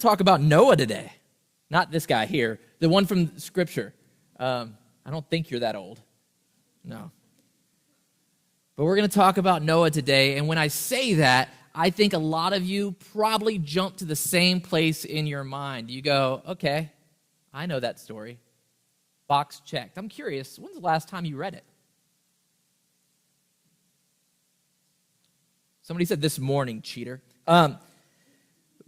to talk about Noah today. Not this guy here, the one from Scripture. I don't think you're that old. No. But we're going to talk about Noah today, and when I say that, I think a lot of you probably jump to the same place in your mind. You go, okay, I know that story. Box checked. I'm curious, when's the last time you read it? Somebody said this morning, cheater.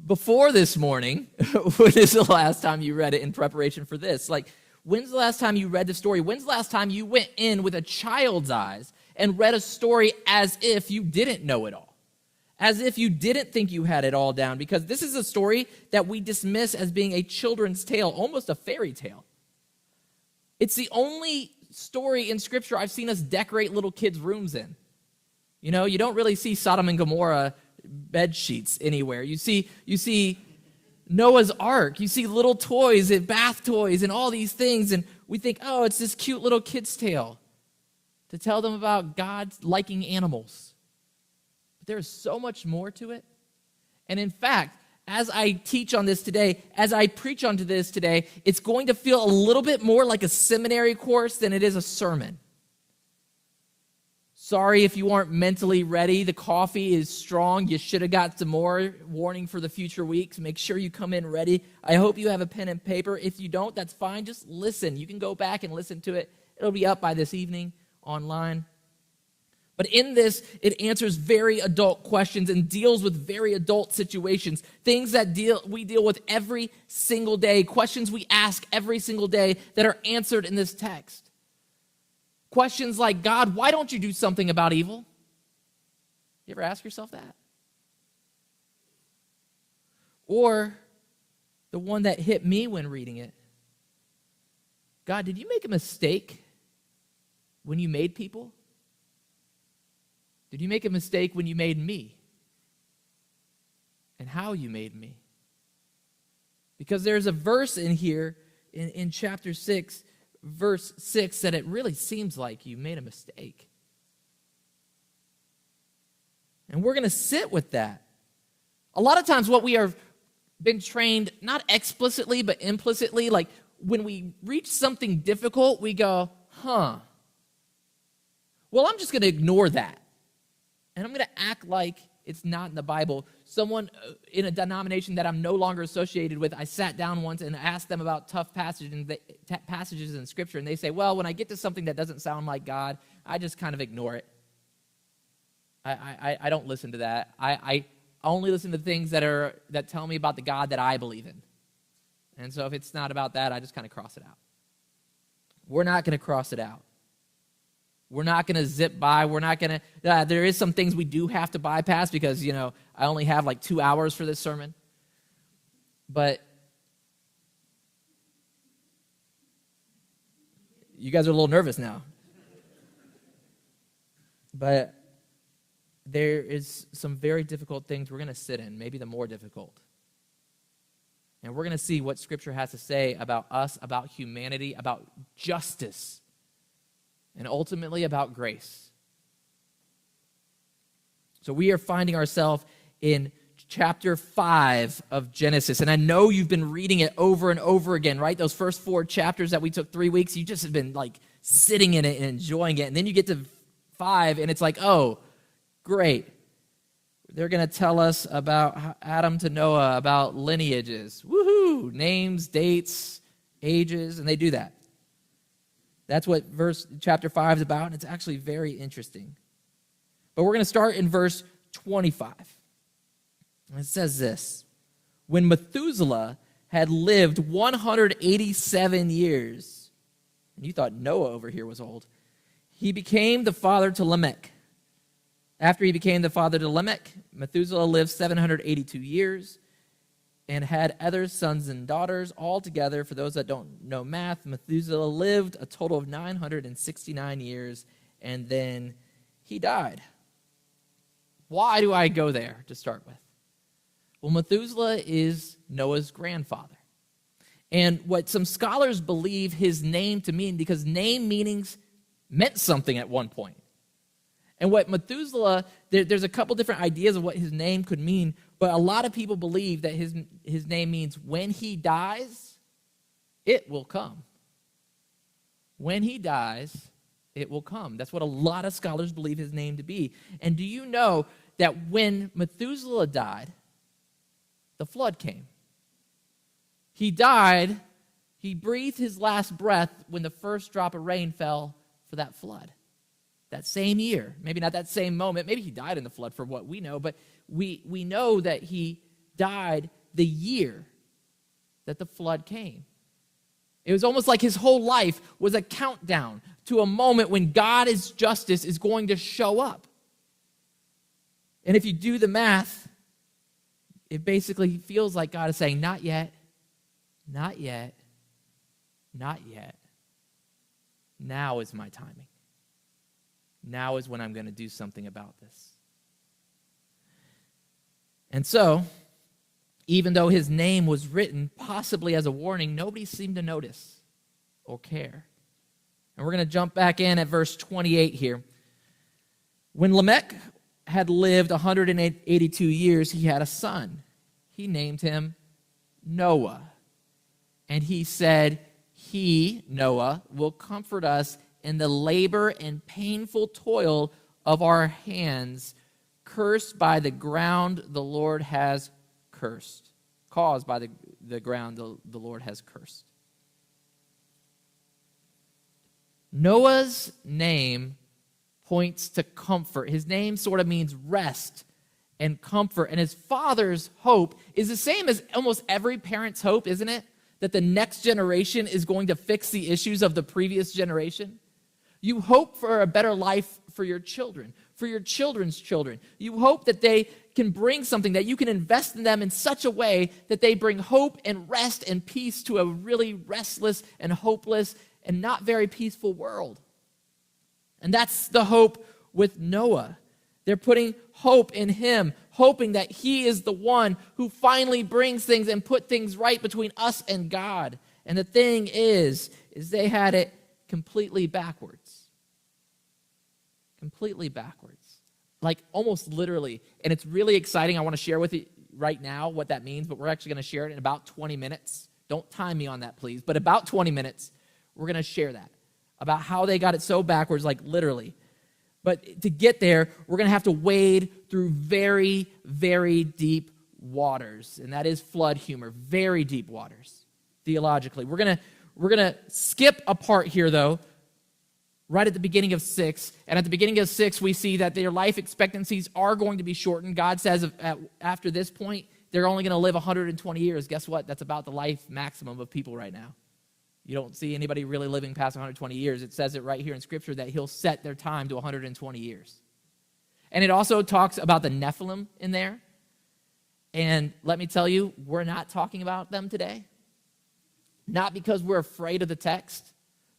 Before this morning, when is the last time you read it in preparation for this? Like, when's the last time you read the story? When's the last time you went in with a child's eyes and read a story as if you didn't know it all? As if you didn't think you had it all down? Because this is a story that we dismiss as being a children's tale, almost a fairy tale. It's the only story in Scripture I've seen us decorate little kids' rooms in. You know, you don't really see Sodom and Gomorrah bed sheets anywhere. You see Noah's Ark. You see little toys and bath toys and all these things, and we think, oh, it's this cute little kid's tale to tell them about God liking animals. But there is so much more to it. And in fact, as I teach on this today, as I preach onto this today, it's going to feel a little bit more like a seminary course than it is a sermon. Sorry if you aren't mentally ready. The coffee is strong. You should have got some more. Warning for the future weeks. Make sure you come in ready. I hope you have a pen and paper. If you don't, that's fine. Just listen. You can go back and listen to it. It'll be up by this evening online. But in this, it answers very adult questions and deals with very adult situations, things that we deal with every single day, questions we ask every single day that are answered in this text. Questions like, God, why don't you do something about evil? You ever ask yourself that? Or the one that hit me when reading it, God, did you make a mistake when you made people? Did you make a mistake when you made me? And how you made me? Because there's a verse in here, in chapter 6, verse 6, that it really seems like you made a mistake. And we're going to sit with that. A lot of times what we have been trained, not explicitly, but implicitly, like when we reach something difficult, we go, well, I'm just going to ignore that. And I'm going to act like it's not in the Bible. Someone in a denomination that I'm no longer associated with, I sat down once and asked them about tough passages in Scripture, and they say, well, when I get to something that doesn't sound like God, I just kind of ignore it. I don't listen to that. I only listen to things that tell me about the God that I believe in. And so if it's not about that, I just kind of cross it out. We're not going to cross it out. We're not going to zip by. We're not going to, there is some things we do have to bypass because, I only have like 2 hours for this sermon. But you guys are a little nervous now. But there is some very difficult things we're going to sit in, maybe the more difficult. And we're going to see what Scripture has to say about us, about humanity, about justice, and ultimately about grace. So we are finding ourselves in chapter 5 of Genesis. And I know you've been reading it over and over again, right? Those first 4 chapters that we took 3 weeks, you just have been like sitting in it and enjoying it. And then you get to 5 and it's like, oh, great. They're going to tell us about Adam to Noah, about lineages. Woohoo! Names, dates, ages, and they do that. That's what chapter 5 is about, and it's actually very interesting. But we're going to start in verse 25. And it says this: when Methuselah had lived 187 years, and you thought Noah over here was old, he became the father to Lamech. After he became the father to Lamech, Methuselah lived 782 years and had other sons and daughters. Altogether, for those that don't know math, Methuselah lived a total of 969 years, and then he died. Why do I go there to start with? Well, Methuselah is Noah's grandfather. And what some scholars believe his name to mean, because name meanings meant something at one point. And what Methuselah, there's a couple different ideas of what his name could mean, But a lot of people believe that his name means when he dies, it will come. When he dies, it will come. That's what a lot of scholars believe his name to be. And do you know that when Methuselah died, the flood came? He died, he breathed his last breath when the first drop of rain fell for that flood. That same year, maybe not that same moment, maybe he died in the flood for what we know, but we know that he died the year that the flood came. It was almost like his whole life was a countdown to a moment when God's justice is going to show up. And if you do the math, it basically feels like God is saying, not yet, not yet, not yet. Now is my timing. Now is when I'm going to do something about this. And so, even though his name was written possibly as a warning, nobody seemed to notice or care. And we're going to jump back in at verse 28 here. When Lamech had lived 182 years, he had a son. He named him Noah. And he said, he, Noah, will comfort us in the labor and painful toil of our hands, cursed by the ground the Lord has cursed. Caused by the ground the Lord has cursed. Noah's name points to comfort. His name sort of means rest and comfort. And his father's hope is the same as almost every parent's hope, isn't it? That the next generation is going to fix the issues of the previous generation. You hope for a better life for your children, for your children's children. You hope that they can bring something, that you can invest in them in such a way that they bring hope and rest and peace to a really restless and hopeless and not very peaceful world. And that's the hope with Noah. They're putting hope in him, hoping that he is the one who finally brings things and put things right between us and God. And the thing is they had it completely backwards. Completely backwards. Like almost literally. And it's really exciting. I want to share with you right now what that means, but we're actually going to share it in about 20 minutes. Don't time me on that, please. But about 20 minutes, we're going to share that. About how they got it so backwards, like literally. But to get there, we're going to have to wade through very, very deep waters. And that is flood humor. Very deep waters, theologically. We're going to skip a part here, though, right at the beginning of 6. And at the beginning of 6, we see that their life expectancies are going to be shortened. God says after this point, they're only going to live 120 years. Guess what? That's about the life maximum of people right now. You don't see anybody really living past 120 years. It says it right here in Scripture that he'll set their time to 120 years. And it also talks about the Nephilim in there. And let me tell you, we're not talking about them today. Not because we're afraid of the text,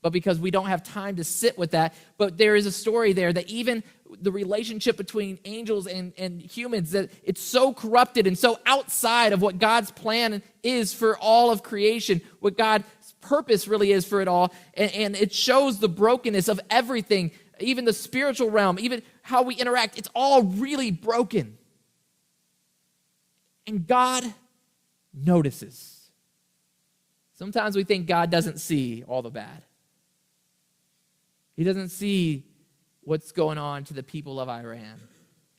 but because we don't have time to sit with that. But there is a story there that even the relationship between angels and humans, that it's so corrupted and so outside of what God's plan is for all of creation, what God's purpose really is for it all. And it shows the brokenness of everything, even the spiritual realm, even how we interact. It's all really broken. And God notices. Sometimes we think God doesn't see all the bad. He doesn't see what's going on to the people of Iran.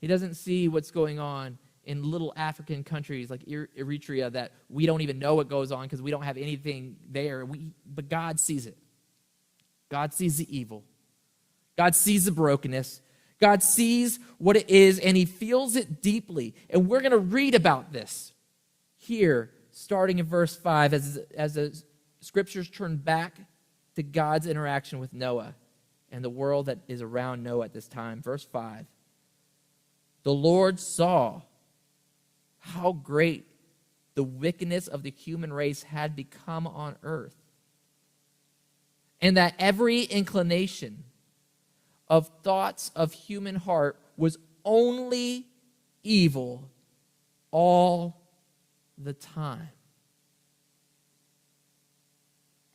He doesn't see what's going on in little African countries like Eritrea that we don't even know what goes on because we don't have anything there. But God sees it. God sees the evil. God sees the brokenness. God sees what it is, and he feels it deeply. And we're going to read about this here, starting in verse 5, as the Scriptures turn back to God's interaction with Noah and the world that is around Noah at this time. Verse 5, the Lord saw how great the wickedness of the human race had become on earth, and that every inclination of thoughts of human heart was only evil all the time.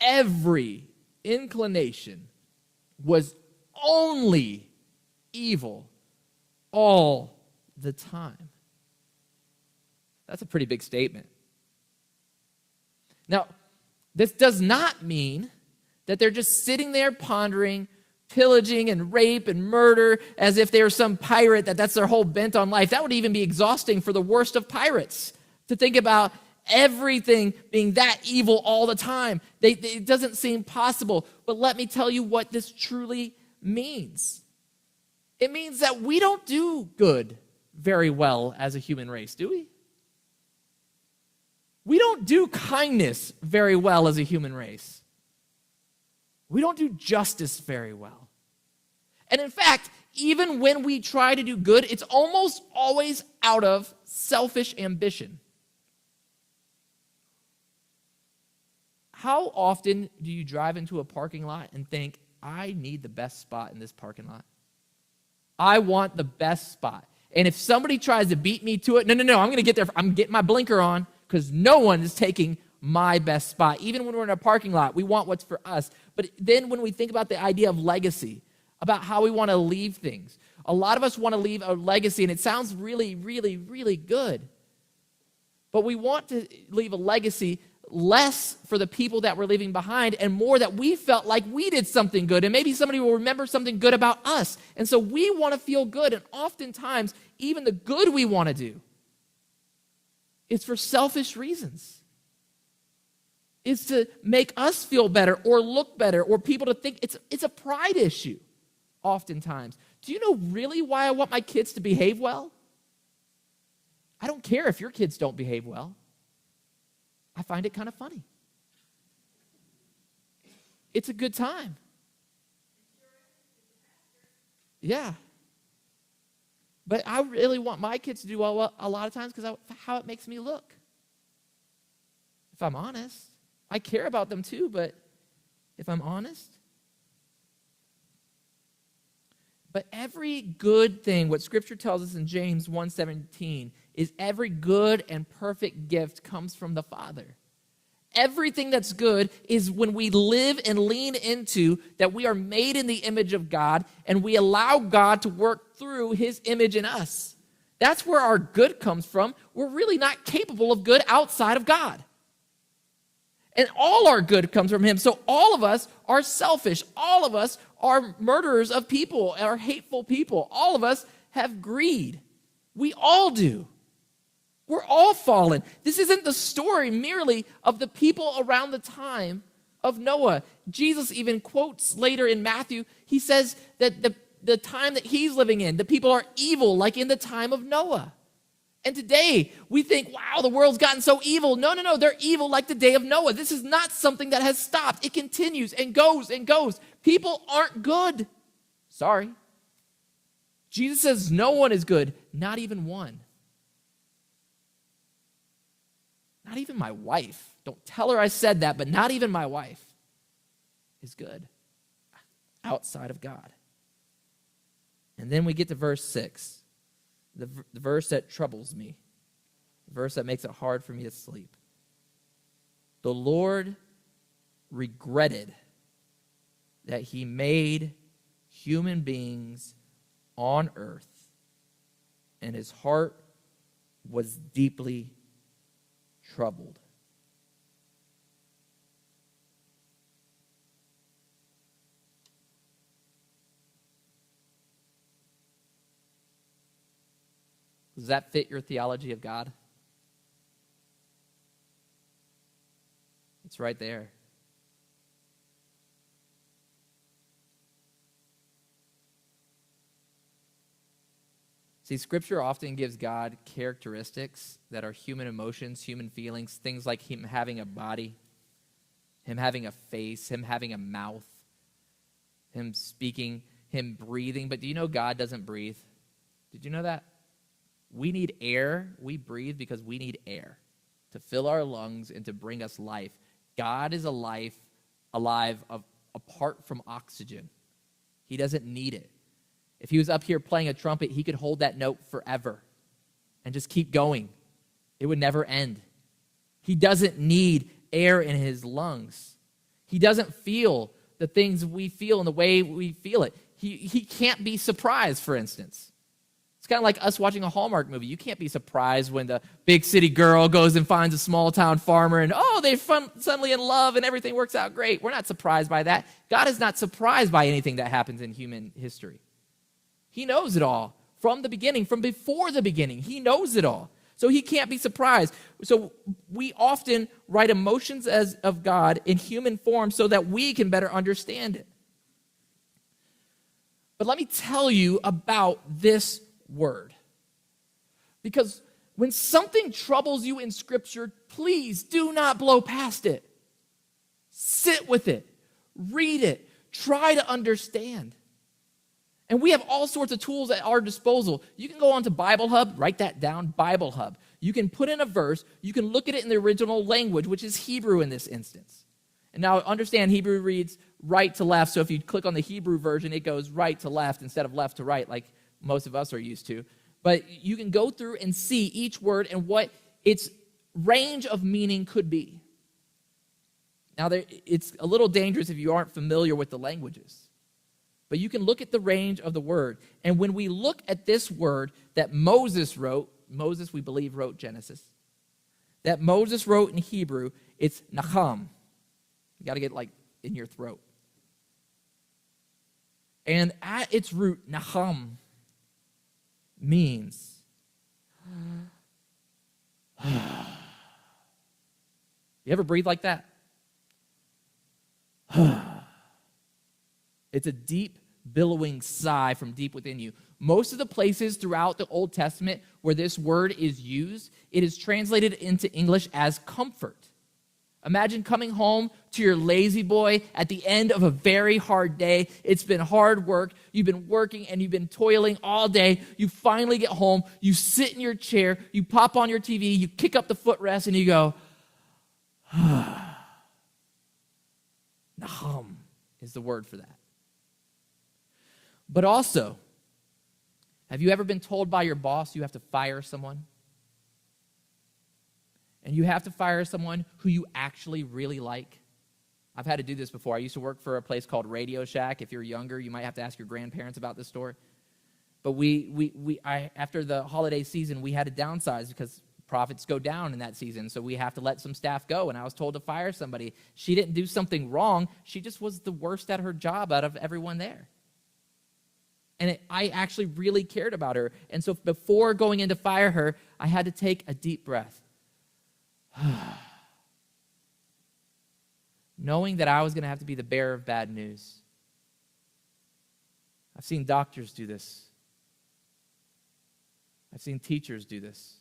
Every inclination was only evil all the time. That's a pretty big statement. Now, this does not mean that they're just sitting there pondering, pillaging and rape and murder as if they're some pirate, that's their whole bent on life. That would even be exhausting for the worst of pirates to think about everything being that evil all the time. It doesn't seem possible. But let me tell you what this truly means. It means that we don't do good very well as a human race, do we? We don't do kindness very well as a human race. We don't do justice very well. And in fact, even when we try to do good, it's almost always out of selfish ambition. How often do you drive into a parking lot and think, I need the best spot in this parking lot? I want the best spot. And if somebody tries to beat me to it, no, I'm going to get there. I'm getting my blinker on because no one is taking my best spot. Even when we're in a parking lot, we want what's for us. But then when we think about the idea of legacy, about how we want to leave things, a lot of us want to leave a legacy, and it sounds really, really, really good. But we want to leave a legacy less for the people that we're leaving behind and more that we felt like we did something good, and maybe somebody will remember something good about us. And so we want to feel good, and oftentimes even the good we want to do is for selfish reasons. It's to make us feel better or look better or people to think. It's a pride issue oftentimes. Do you know really why I want my kids to behave well? I don't care if your kids don't behave well. I find it kind of funny. It's a good time. Yeah. But I really want my kids to do well a lot of times because how it makes me look. If I'm honest. I care about them too, but if I'm honest. But every good thing, what Scripture tells us in James 1:17, is every good and perfect gift comes from the Father. Everything that's good is when we live and lean into that we are made in the image of God and we allow God to work through his image in us. That's where our good comes from. We're really not capable of good outside of God. And all our good comes from him. So all of us are selfish. All of us are murderers of people, are hateful people. All of us have greed. We all do. We're all fallen. This isn't the story merely of the people around the time of Noah. Jesus even quotes later in Matthew, he says that the time that he's living in, the people are evil like in the time of Noah. And today, we think, wow, the world's gotten so evil. No, they're evil like the day of Noah. This is not something that has stopped. It continues and goes and goes. People aren't good. Sorry. Jesus says no one is good, not even one. Not even my wife. Don't tell her I said that, but not even my wife is good outside of God. And then we get to verse 6. The verse that troubles me, the verse that makes it hard for me to sleep. The Lord regretted that he made human beings on earth, and his heart was deeply troubled. Does that fit your theology of God? It's right there. See, Scripture often gives God characteristics that are human emotions, human feelings, things like him having a body, him having a face, him having a mouth, him speaking, him breathing. But do you know God doesn't breathe? Did you know that? We need air. We breathe because we need air to fill our lungs and to bring us life. God is alive apart from oxygen. He doesn't need it. If he was up here playing a trumpet, he could hold that note forever and just keep going. It would never end. He doesn't need air in his lungs. He doesn't feel the things we feel in the way we feel it. He can't be surprised, for instance. kind of like us watching a Hallmark movie. You can't be surprised when the big city girl goes and finds a small town farmer and, they're suddenly in love and everything works out great. We're not surprised by that. God is not surprised by anything that happens in human history. He knows it all from the beginning, from before the beginning. He knows it all. So he can't be surprised. So we often write emotions of God in human form so that we can better understand it. But let me tell you about this word. Because when something troubles you in Scripture, please do not blow past it. Sit with it. Read it. Try to understand. And we have all sorts of tools at our disposal. You can go on to Bible Hub, write that down, Bible Hub. You can put in a verse, you can look at it in the original language, which is Hebrew in this instance. And now understand, Hebrew reads right to left, so if you click on the Hebrew version, it goes right to left instead of left to right, like most of us are used to. But you can go through and see each word and what its range of meaning could be. Now, it's a little dangerous if you aren't familiar with the languages. But you can look at the range of the word. And when we look at this word that Moses wrote, Moses, we believe, wrote Genesis, that Moses wrote in Hebrew, it's nacham. You got to get like in your throat. And at its root, nacham means you ever breathe like that? It's a deep, billowing sigh from deep within you. Most of the places throughout the Old Testament where this word is used, it is translated into English as comfort. Imagine coming home to your lazy boy at the end of a very hard day. It's been hard work. You've been working and you've been toiling all day. You finally get home. You sit in your chair. You pop on your TV. You kick up the footrest and you go, Nahum is the word for that. But also, have you ever been told by your boss you have to fire someone? And you have to fire someone who you actually really like? I've had to do this before. I used to work for a place called Radio Shack. If you're younger, you might have to ask your grandparents about this story. But after the holiday season, we had to downsize because profits go down in that season. So we have to let some staff go. And I was told to fire somebody. She didn't do something wrong. She just was the worst at her job out of everyone there. And I actually really cared about her. And so before going in to fire her, I had to take a deep breath. Knowing that I was going to have to be the bearer of bad news. I've seen doctors do this. I've seen teachers do this.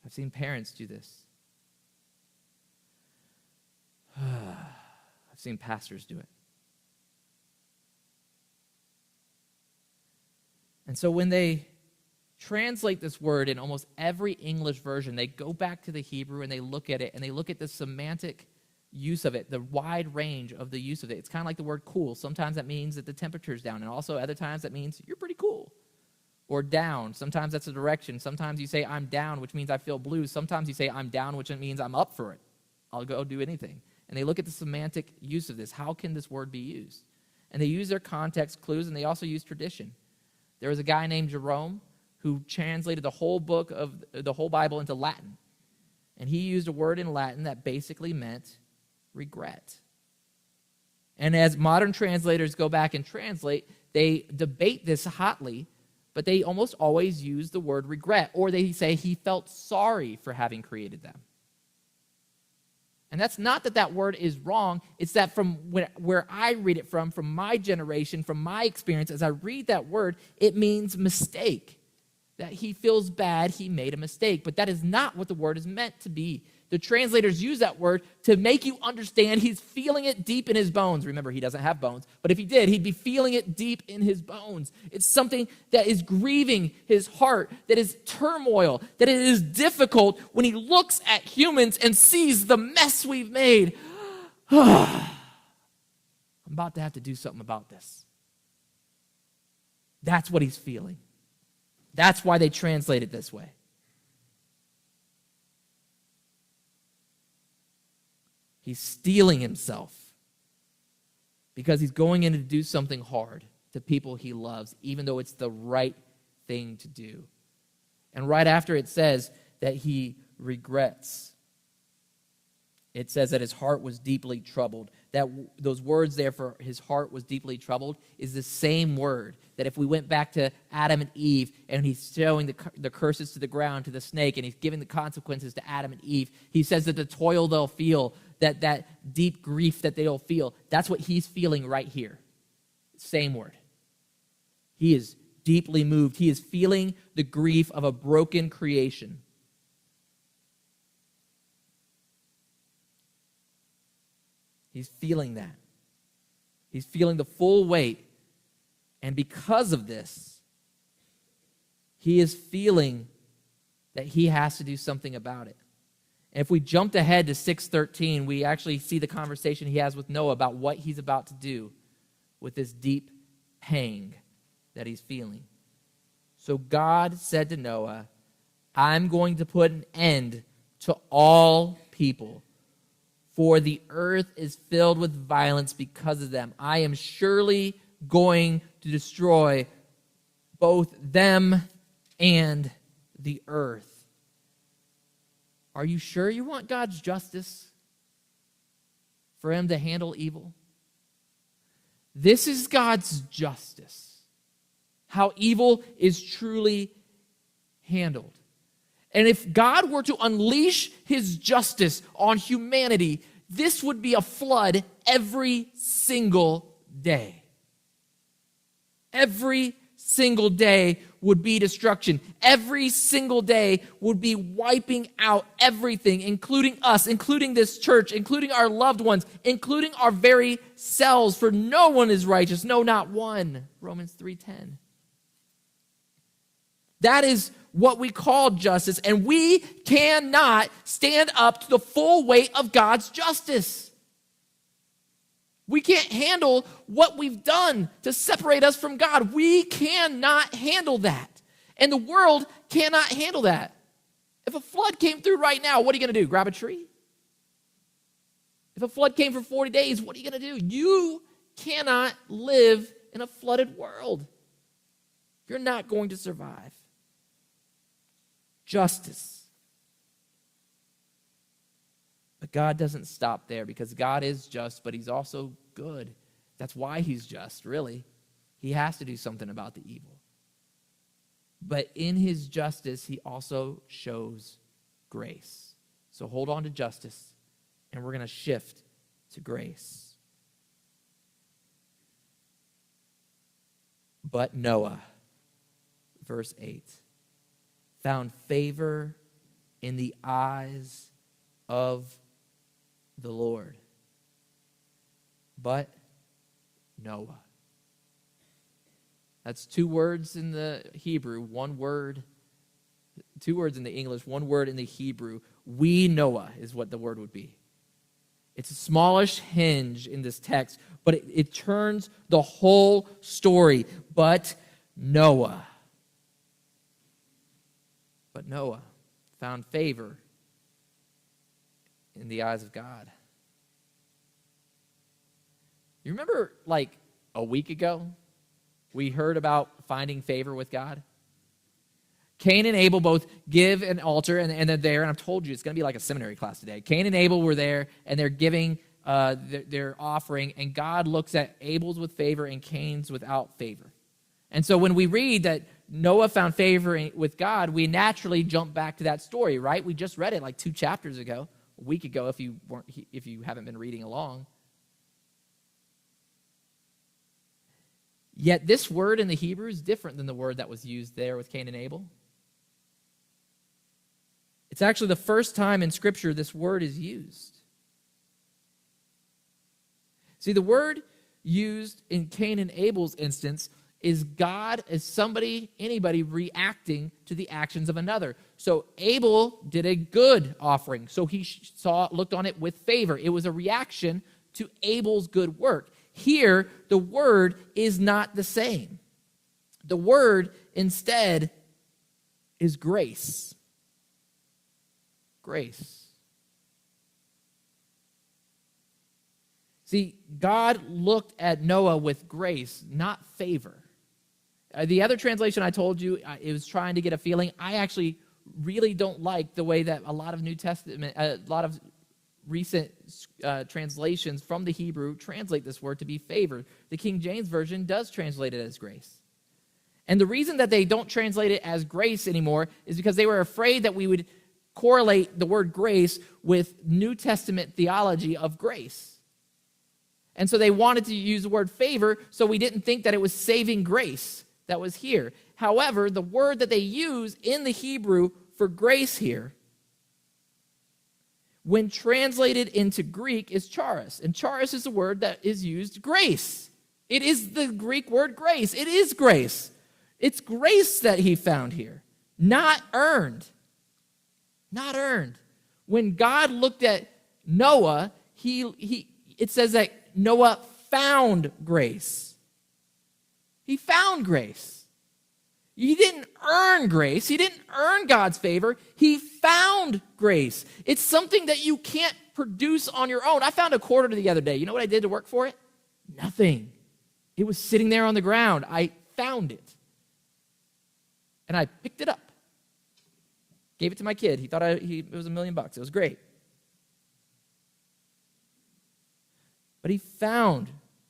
I've seen parents do this. I've seen pastors do it. And so when they translate this word in almost every English version, they go back to the Hebrew and they look at it and they look at the semantic use of it, the wide range of the use of it. It's kind of like the word cool. Sometimes that means that the temperature's down, and also other times that means you're pretty cool. Or down. Sometimes that's a direction. Sometimes you say I'm down, which means I feel blue. Sometimes you say I'm down, which means I'm up for it. I'll go do anything. And they look at the semantic use of this. How can this word be used? And they use their context clues, and they also use tradition. There was a guy named Jerome who translated the whole book of the whole Bible into Latin. And he used a word in Latin that basically meant regret. And as modern translators go back and translate, they debate this hotly, but they almost always use the word regret, or they say he felt sorry for having created them. And that's not that word is wrong. It's that from where I read it from my generation, from my experience, as I read that word, it means mistake. That he feels bad, he made a mistake. But that is not what the word is meant to be. The translators use that word to make you understand he's feeling it deep in his bones. Remember, he doesn't have bones. But if he did, he'd be feeling it deep in his bones. It's something that is grieving his heart, that is turmoil, that it is difficult when he looks at humans and sees the mess we've made. I'm about to have to do something about this. That's what he's feeling. That's why they translate it this way. He's steeling himself because he's going in to do something hard to people he loves, even though it's the right thing to do. And right after it says that he regrets. It says that his heart was deeply troubled. Those words there for his heart was deeply troubled is the same word that if we went back to Adam and Eve and he's showing the curses to the ground, to the snake, and he's giving the consequences to Adam and Eve, he says that the toil they'll feel, that deep grief that they'll feel, that's what he's feeling right here. Same word. He is deeply moved. He is feeling the grief of a broken creation. He's feeling that. He's feeling the full weight. And because of this, he is feeling that he has to do something about it. And if we jumped ahead to 6:13, we actually see the conversation he has with Noah about what he's about to do with this deep pang that he's feeling. So God said to Noah, I'm going to put an end to all people, for the earth is filled with violence because of them. I am surely going to destroy both them and the earth. Are you sure you want God's justice for him to handle evil? This is God's justice, how evil is truly handled. And if God were to unleash his justice on humanity, this would be a flood every single day. Every single day would be destruction. Every single day would be wiping out everything, including us, including this church, including our loved ones, including our very selves. For no one is righteous, no, not one. Romans 3:10. That is what we call justice, and we cannot stand up to the full weight of God's justice. We can't handle what we've done to separate us from God. We cannot handle that. And the world cannot handle that. If a flood came through right now, what are you going to do? Grab a tree? If a flood came for 40 days, what are you going to do? You cannot live in a flooded world. You're not going to survive. Justice. But God doesn't stop there, because God is just, but he's also good. That's why he's just, really. He has to do something about the evil. But in his justice, he also shows grace. So hold on to justice, and we're going to shift to grace. But Noah, verse 8, found favor in the eyes of the Lord. But Noah. That's two words in the Hebrew, one word, two words in the English, one word in the Hebrew. We Noah is what the word would be. It's a smallish hinge in this text, but it turns the whole story. But Noah found favor in the eyes of God. You remember, like a week ago, we heard about finding favor with God? Cain and Abel both give an altar, and they're there, and I've told you it's going to be like a seminary class today. Cain and Abel were there, and they're giving their offering, and God looks at Abel's with favor and Cain's without favor. And so when we read that Noah found favor with God, we naturally jump back to that story, right? We just read it like 2 chapters ago, a week ago, if you haven't been reading along. Yet this word in the Hebrew is different than the word that was used there with Cain and Abel. It's actually the first time in Scripture this word is used. See, the word used in Cain and Abel's instance is God as somebody, anybody reacting to the actions of another. So Abel did a good offering, so he looked on it with favor. It was a reaction to Abel's good work. Here, the word is not the same. The word instead is grace. Grace. See, God looked at Noah with grace, not favor. The other translation I told you, it was trying to get a feeling. I actually really don't like the way that a lot of New Testament, a lot of recent translations from the Hebrew translate this word to be favor. The King James Version does translate it as grace. And the reason that they don't translate it as grace anymore is because they were afraid that we would correlate the word grace with New Testament theology of grace. And so they wanted to use the word favor so we didn't think that it was saving grace that was here. However, the word that they use in the Hebrew for grace here, when translated into Greek, is charis. And charis is the word that is used grace. It is the Greek word grace. It is grace. It's grace that he found here, not earned. Not earned. When God looked at Noah, it says that Noah found grace. He found grace. He didn't earn grace. He didn't earn God's favor. He found grace. It's something that you can't produce on your own. I found a quarter the other day. You know what I did to work for it? Nothing. It was sitting there on the ground. I found it. And I picked it up. Gave it to my kid. He thought it was $1 million. It was great. But he found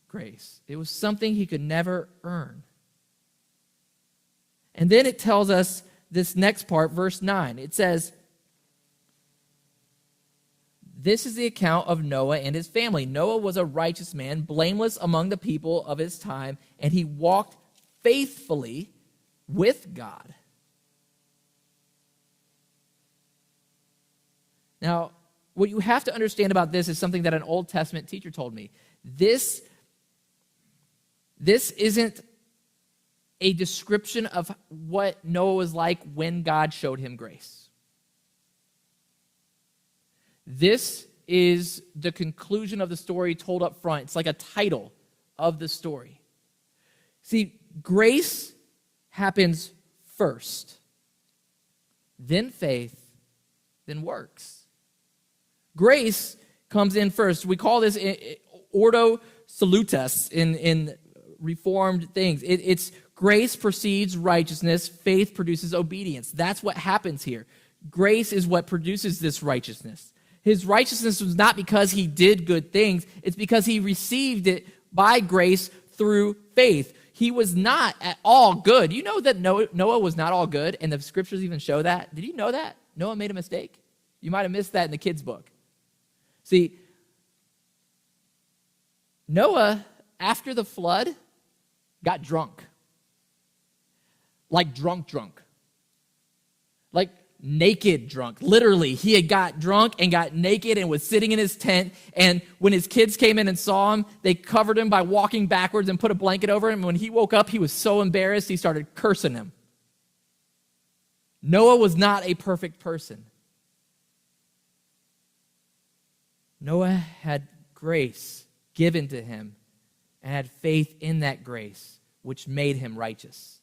grace. It was something he could never earn. And then it tells us this next part, verse 9. It says, this is the account of Noah and his family. Noah was a righteous man, blameless among the people of his time, and he walked faithfully with God. Now, what you have to understand about this is something that an Old Testament teacher told me. This isn't a description of what Noah was like when God showed him grace. This is the conclusion of the story told up front. It's like a title of the story. See, grace happens first, then faith, then works. Grace comes in first. We call this ordo salutis in Reformed things. It's grace precedes righteousness. Faith produces obedience. That's what happens here. Grace is what produces this righteousness. His righteousness was not because he did good things. It's because he received it by grace through faith. He was not at all good. You know that Noah was not all good, and the scriptures even show that? Did you know that? Noah made a mistake? You might have missed that in the kids' book. See, Noah, after the flood, got drunk. Like drunk. Like naked drunk. Literally, he had got drunk and got naked and was sitting in his tent, and when his kids came in and saw him, they covered him by walking backwards and put a blanket over him. When he woke up, he was so embarrassed, he started cursing him. Noah was not a perfect person. Noah had grace given to him and had faith in that grace, which made him righteous.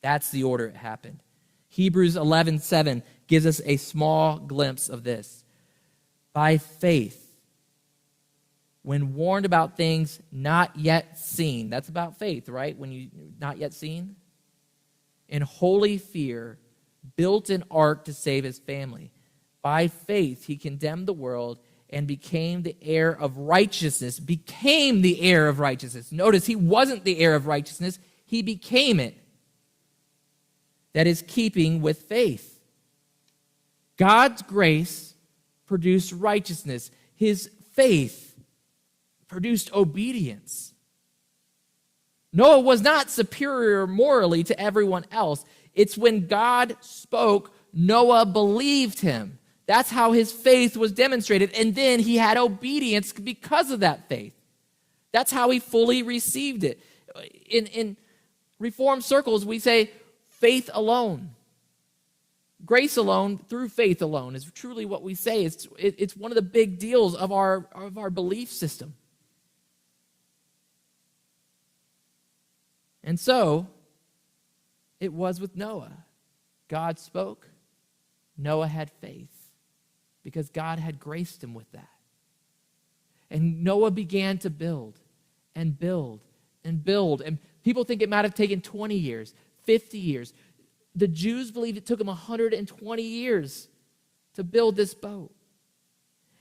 That's the order it happened. Hebrews 11:7 gives us a small glimpse of this. By faith, when warned about things not yet seen, that's about faith, right? When you not yet seen, in holy fear, built an ark to save his family. By faith, he condemned the world and became the heir of righteousness. Became the heir of righteousness. Notice, he wasn't the heir of righteousness. He became it. That is keeping with faith. God's grace produced righteousness. His faith produced obedience. Noah was not superior morally to everyone else. It's when God spoke, Noah believed him. That's how his faith was demonstrated. And then he had obedience because of that faith. That's how he fully received it. In Reformed circles, we say faith alone. Grace alone through faith alone is truly what we say. It's one of the big deals of our belief system. And so, it was with Noah. God spoke. Noah had faith because God had graced him with that. And Noah began to build and build and build. And people think it might have taken 20 years, 50 years. The Jews believed it took him 120 years to build this boat.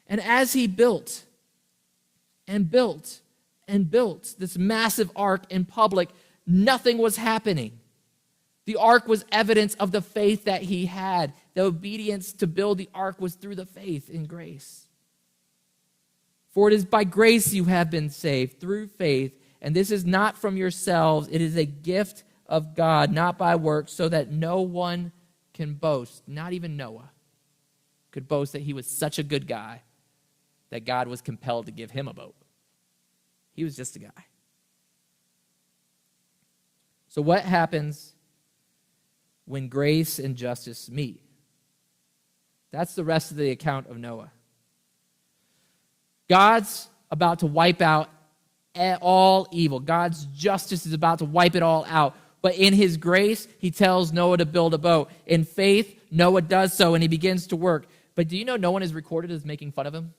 And as he built and built and built this massive ark in public, nothing was happening. The ark was evidence of the faith that he had. The obedience to build the ark was through the faith in grace. For it is by grace you have been saved, through faith, and this is not from yourselves. It is a gift of God, not by works, so that no one can boast. Not even Noah could boast that he was such a good guy that God was compelled to give him a boat. He was just a guy. So what happens when grace and justice meet? That's the rest of the account of Noah. God's about to wipe out all evil. God's justice is about to wipe it all out. But in his grace, he tells Noah to build a boat. In faith, Noah does so, and he begins to work. But do you know no one is recorded as making fun of him?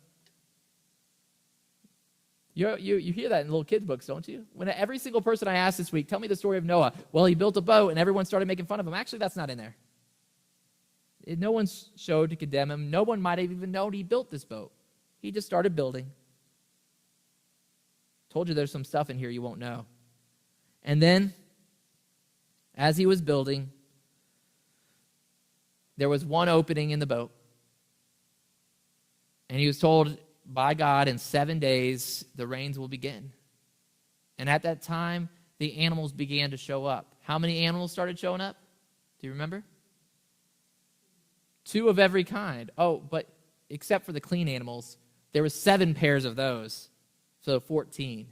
You hear that in little kids' books, don't you? When every single person I asked this week, tell me the story of Noah. Well, he built a boat, and everyone started making fun of him. Actually, that's not in there. No one showed to condemn him. No one might have even known he built this boat. He just started building. Told you there's some stuff in here you won't know. And then, as he was building, there was one opening in the boat. And he was told by God, in 7 days, the rains will begin. And at that time, the animals began to show up. How many animals started showing up? Do you remember? 2 of every kind. Oh, but except for the clean animals, there were 7 pairs of those. So 14.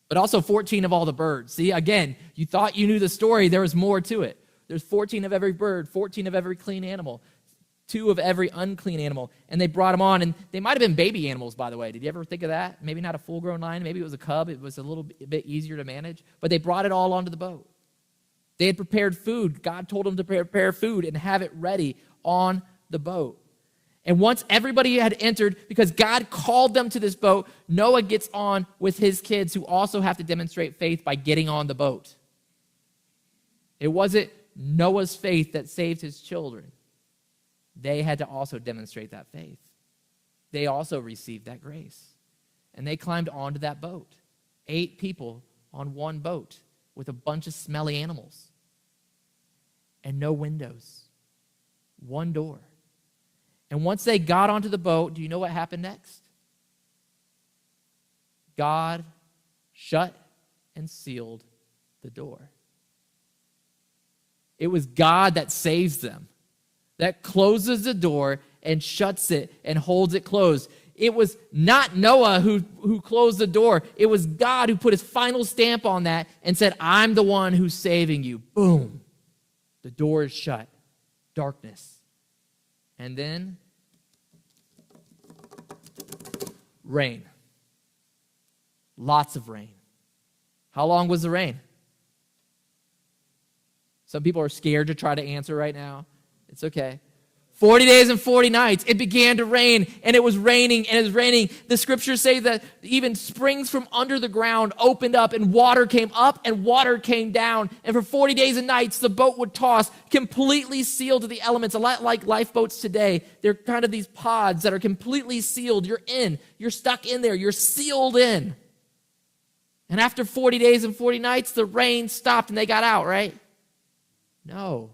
But also 14 of all the birds. See, again, you thought you knew the story. There was more to it. There's 14 of every bird, 14 of every clean animal, 2 of every unclean animal. And they brought them on, and they might have been baby animals, by the way. Did you ever think of that? Maybe not a full-grown lion. Maybe it was a cub. It was a little bit easier to manage. But they brought it all onto the boat. They had prepared food. God told them to prepare food and have it ready on the boat. And once everybody had entered, because God called them to this boat, Noah gets on with his kids, who also have to demonstrate faith by getting on the boat. It wasn't Noah's faith that saved his children. They had to also demonstrate that faith. They also received that grace. And they climbed onto that boat. 8 people on one boat with a bunch of smelly animals. And no windows. One door. And once they got onto the boat, do you know what happened next? God shut and sealed the door. It was God that saves them, that closes the door and shuts it and holds it closed. It was not Noah who closed the door. It was God who put his final stamp on that and said, I'm the one who's saving you. Boom. The door is shut. Darkness. And then rain. Lots of rain. How long was the rain? Some people are scared to try to answer right now. It's okay. 40 days and 40 nights. It began to rain, and it was raining, and it was raining. The scriptures say that even springs from under the ground opened up, and water came up, and water came down. And for 40 days and nights, the boat would toss, completely sealed to the elements. A lot like lifeboats today. They're kind of these pods that are completely sealed. You're in. You're stuck in there. You're sealed in. And after 40 days and 40 nights, the rain stopped, and they got out, right? No.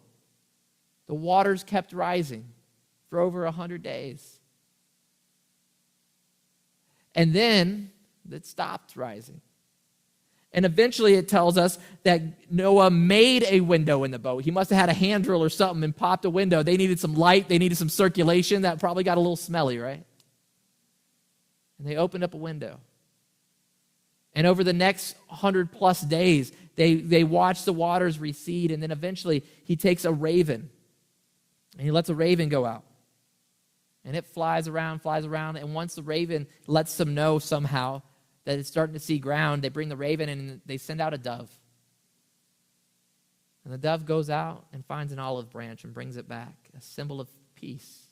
The waters kept rising for over 100 days. And then it stopped rising. And eventually it tells us that Noah made a window in the boat. He must have had a hand drill or something and popped a window. They needed some light. They needed some circulation. That probably got a little smelly, right? And they opened up a window. And over the next 100+ days, they watch the waters recede, and then eventually he takes a raven, and he lets a raven go out. And it flies around, and once the raven lets them know somehow that it's starting to see ground, they bring the raven and they send out a dove. And the dove goes out and finds an olive branch and brings it back, a symbol of peace,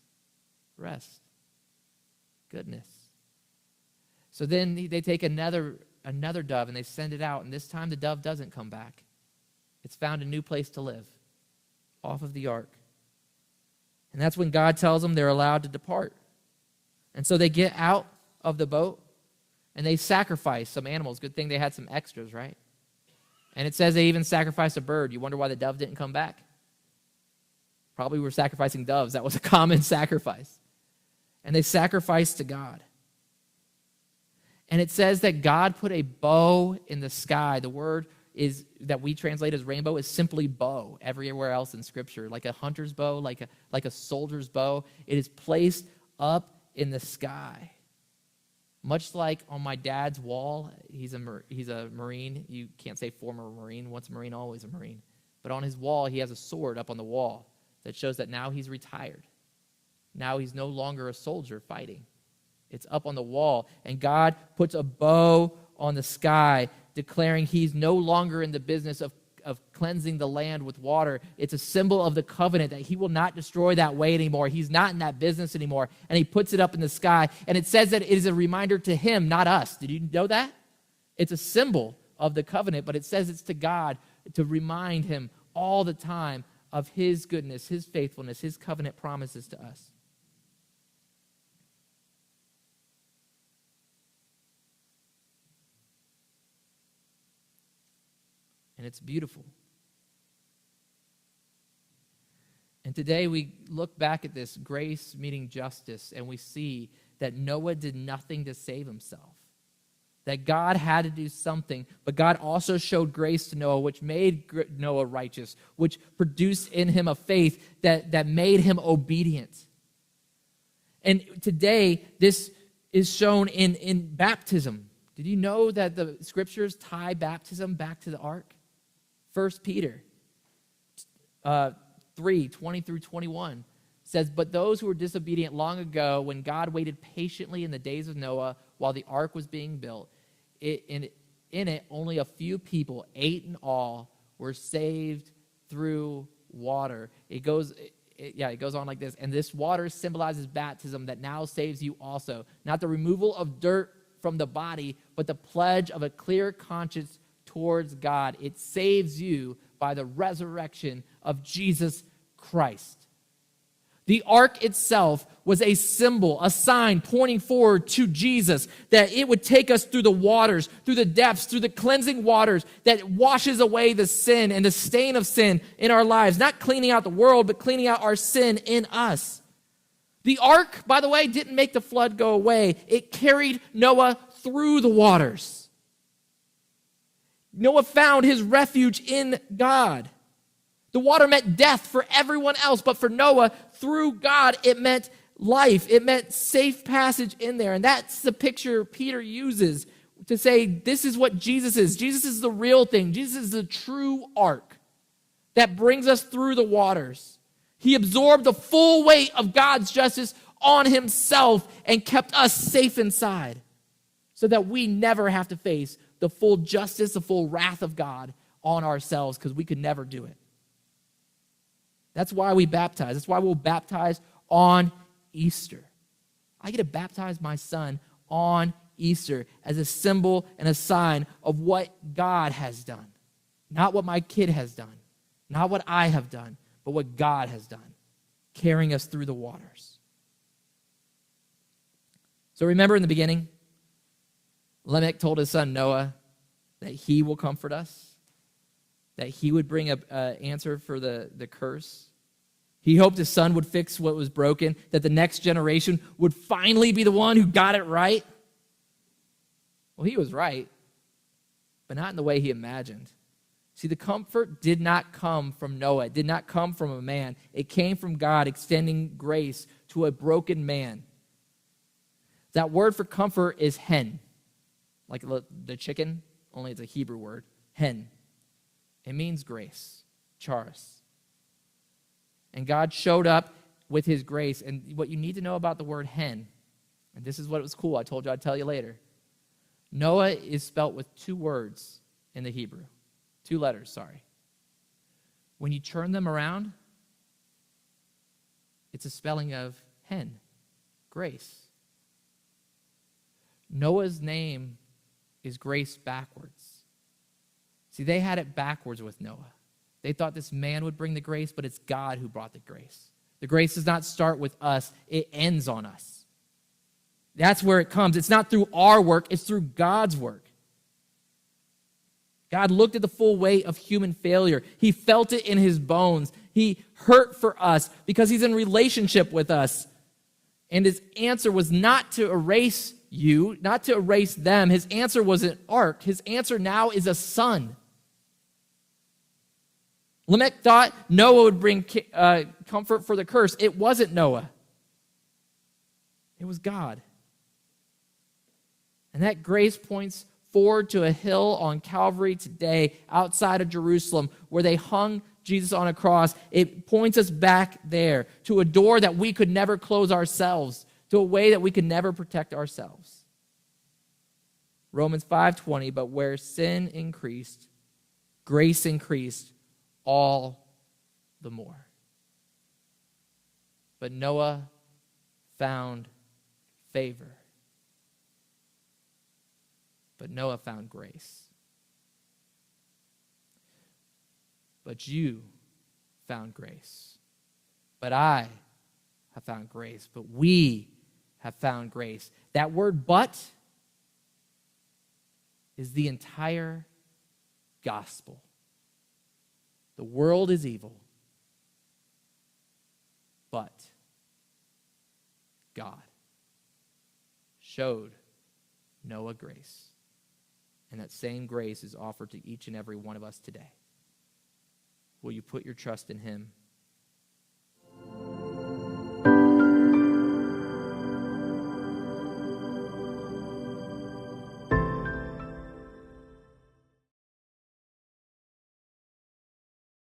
rest, goodness. So then they take another another dove, and they send it out, and this time the dove doesn't come back. It's found a new place to live, off of the ark. And that's when God tells them they're allowed to depart. And so they get out of the boat, and they sacrifice some animals. Good thing they had some extras, right? And it says they even sacrificed a bird. You wonder why the dove didn't come back? Probably were sacrificing doves. That was a common sacrifice. And they sacrificed to God. And it says that God put a bow in the sky. The word is that we translate as rainbow is simply bow everywhere else in Scripture. Like a hunter's bow, like a soldier's bow. It is placed up in the sky. Much like on my dad's wall, he's a Marine. You can't say former Marine. Once a Marine, always a Marine. But on his wall, he has a sword up on the wall that shows that now he's retired. Now he's no longer a soldier fighting. It's up on the wall. And God puts a bow on the sky, declaring he's no longer in the business of cleansing the land with water. It's a symbol of the covenant that he will not destroy that way anymore. He's not in that business anymore. And he puts it up in the sky. And it says that it is a reminder to him, not us. Did you know that? It's a symbol of the covenant, but it says it's to God to remind him all the time of his goodness, his faithfulness, his covenant promises to us. And it's beautiful. And today we look back at this grace meeting justice, and we see that Noah did nothing to save himself. That God had to do something, but God also showed grace to Noah, which made Noah righteous, which produced in him a faith that made him obedient. And today, this is shown in baptism. Did you know that the Scriptures tie baptism back to the ark? 1 Peter 3, 20 through 21 says, "But those who were disobedient long ago, when God waited patiently in the days of Noah while the ark was being built, in it only a few people, 8 in all, were saved through water." It goes on like this. "And this water symbolizes baptism that now saves you also. Not the removal of dirt from the body, but the pledge of a clear conscience towards God. It saves you by the resurrection of Jesus Christ." The ark itself was a symbol, a sign pointing forward to Jesus, that it would take us through the waters, through the depths, through the cleansing waters that washes away the sin and the stain of sin in our lives. Not cleaning out the world, but cleaning out our sin in us. The ark, by the way, didn't make the flood go away. It carried Noah through the waters. Noah found his refuge in God. The water meant death for everyone else, but for Noah, through God, it meant life. It meant safe passage in there. And that's the picture Peter uses to say this is what Jesus is. Jesus is the real thing. Jesus is the true ark that brings us through the waters. He absorbed the full weight of God's justice on himself and kept us safe inside so that we never have to face the full justice, the full wrath of God on ourselves, because we could never do it. That's why we baptize. That's why we'll baptize on Easter. I get to baptize my son on Easter as a symbol and a sign of what God has done. Not what my kid has done. Not what I have done, but what God has done, carrying us through the waters. So remember in the beginning, Lamech told his son Noah that he will comfort us, that he would bring an answer for the curse. He hoped his son would fix what was broken, that the next generation would finally be the one who got it right. Well, he was right, but not in the way he imagined. See, the comfort did not come from Noah. It did not come from a man. It came from God extending grace to a broken man. That word for comfort is hen. Like the chicken, only it's a Hebrew word, hen. It means grace, charis. And God showed up with his grace. And what you need to know about the word hen, and this is what was cool, I told you I'd tell you later. Noah is spelt with 2 words in the Hebrew. 2 letters, sorry. When you turn them around, it's a spelling of hen, grace. Noah's name is grace backwards. See, they had it backwards with Noah. They thought this man would bring the grace, but it's God who brought the grace. The grace does not start with us. It ends on us. That's where it comes. It's not through our work. It's through God's work. God looked at the full weight of human failure. He felt it in his bones. He hurt for us because he's in relationship with us. And his answer was not to erase you, not to erase them. His answer was an ark. His answer now is a son. Lamech thought Noah would bring comfort for the curse. It wasn't Noah. It was God. And that grace points forward to a hill on Calvary today outside of Jerusalem where they hung Jesus on a cross. It points us back there to a door that we could never close ourselves, to a way that we could never protect ourselves. Romans 5:20, but where sin increased, grace increased all the more. But Noah found favor. But Noah found grace. But you found grace. But I have found grace. But we have found grace. That word but is the entire gospel. The world is evil, but God showed Noah grace. And that same grace is offered to each and every one of us today. Will you put your trust in him